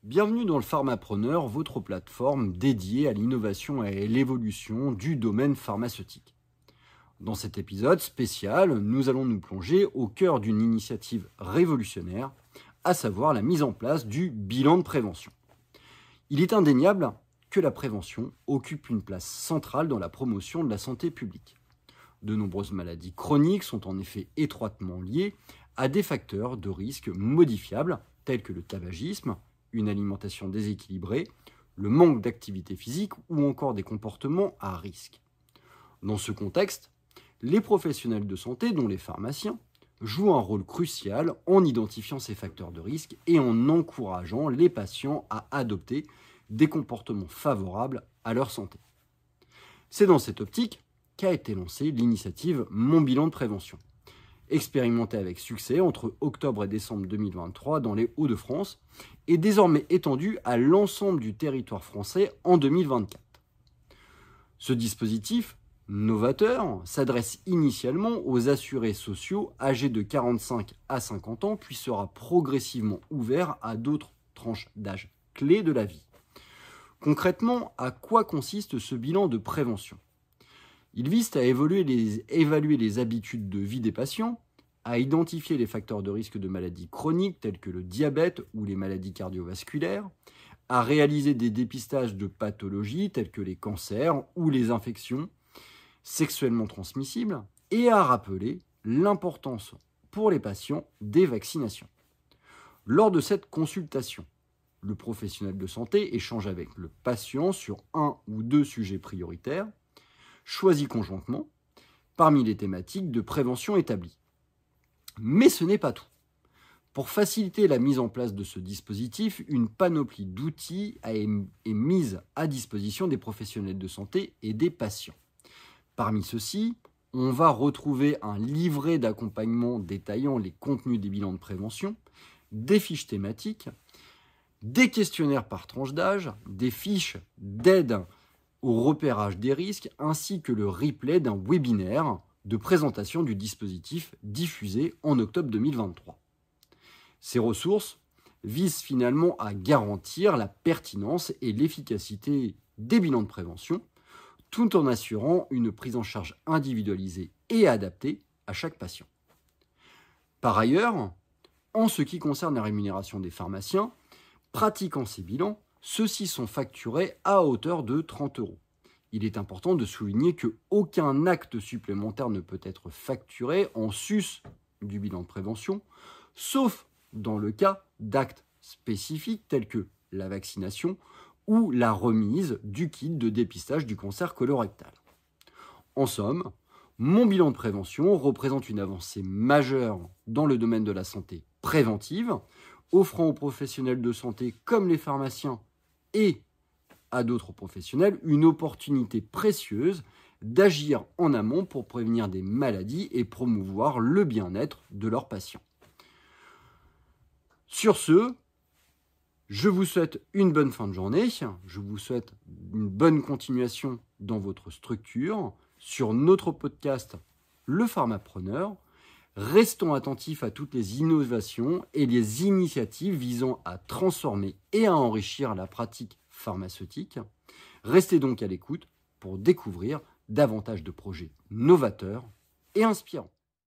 Bienvenue dans le Pharmapreneur, votre plateforme dédiée à l'innovation et à l'évolution du domaine pharmaceutique. Dans cet épisode spécial, nous allons nous plonger au cœur d'une initiative révolutionnaire, à savoir la mise en place du bilan de prévention. Il est indéniable que la prévention occupe une place centrale dans la promotion de la santé publique. De nombreuses maladies chroniques sont en effet étroitement liées à des facteurs de risque modifiables tels que le tabagisme, une alimentation déséquilibrée, le manque d'activité physique ou encore des comportements à risque. Dans ce contexte, les professionnels de santé, dont les pharmaciens, jouent un rôle crucial en identifiant ces facteurs de risque et en encourageant les patients à adopter des comportements favorables à leur santé. C'est dans cette optique qu'a été lancée l'initiative Mon Bilan de Prévention, expérimentée avec succès entre octobre et décembre 2023 dans les Hauts-de-France et désormais étendue à l'ensemble du territoire français en 2024. Ce dispositif novateur s'adresse initialement aux assurés sociaux âgés de 45 à 50 ans puis sera progressivement ouvert à d'autres tranches d'âge clés de la vie. Concrètement, à quoi consiste ce bilan de prévention ? Il vise à évaluer les habitudes de vie des patients, à identifier les facteurs de risque de maladies chroniques telles que le diabète ou les maladies cardiovasculaires, à réaliser des dépistages de pathologies telles que les cancers ou les infections sexuellement transmissibles et à rappeler l'importance pour les patients des vaccinations. Lors de cette consultation, le professionnel de santé échange avec le patient sur un ou deux sujets prioritaires, choisis conjointement parmi les thématiques de prévention établies. Mais ce n'est pas tout. Pour faciliter la mise en place de ce dispositif, une panoplie d'outils est mise à disposition des professionnels de santé et des patients. Parmi ceux-ci, on va retrouver un livret d'accompagnement détaillant les contenus des bilans de prévention, des fiches thématiques, des questionnaires par tranche d'âge, des fiches d'aide au repérage des risques, ainsi que le replay d'un webinaire de présentation du dispositif diffusé en octobre 2023. Ces ressources visent finalement à garantir la pertinence et l'efficacité des bilans de prévention, tout en assurant une prise en charge individualisée et adaptée à chaque patient. Par ailleurs, en ce qui concerne la rémunération des pharmaciens, pratiquant ces bilans, ceux-ci sont facturés à hauteur de 30 €. Il est important de souligner qu'aucun acte supplémentaire ne peut être facturé en sus du bilan de prévention, sauf dans le cas d'actes spécifiques tels que la vaccination ou la remise du kit de dépistage du cancer colorectal. En somme, mon bilan de prévention représente une avancée majeure dans le domaine de la santé préventive, offrant aux professionnels de santé comme les pharmaciens et à d'autres professionnels une opportunité précieuse d'agir en amont pour prévenir des maladies et promouvoir le bien-être de leurs patients. Sur ce, je vous souhaite une bonne fin de journée, je vous souhaite une bonne continuation dans votre structure, sur notre podcast Le Pharmapreneur. Restons attentifs à toutes les innovations et les initiatives visant à transformer et à enrichir la pratique pharmaceutique. Restez donc à l'écoute pour découvrir davantage de projets novateurs et inspirants.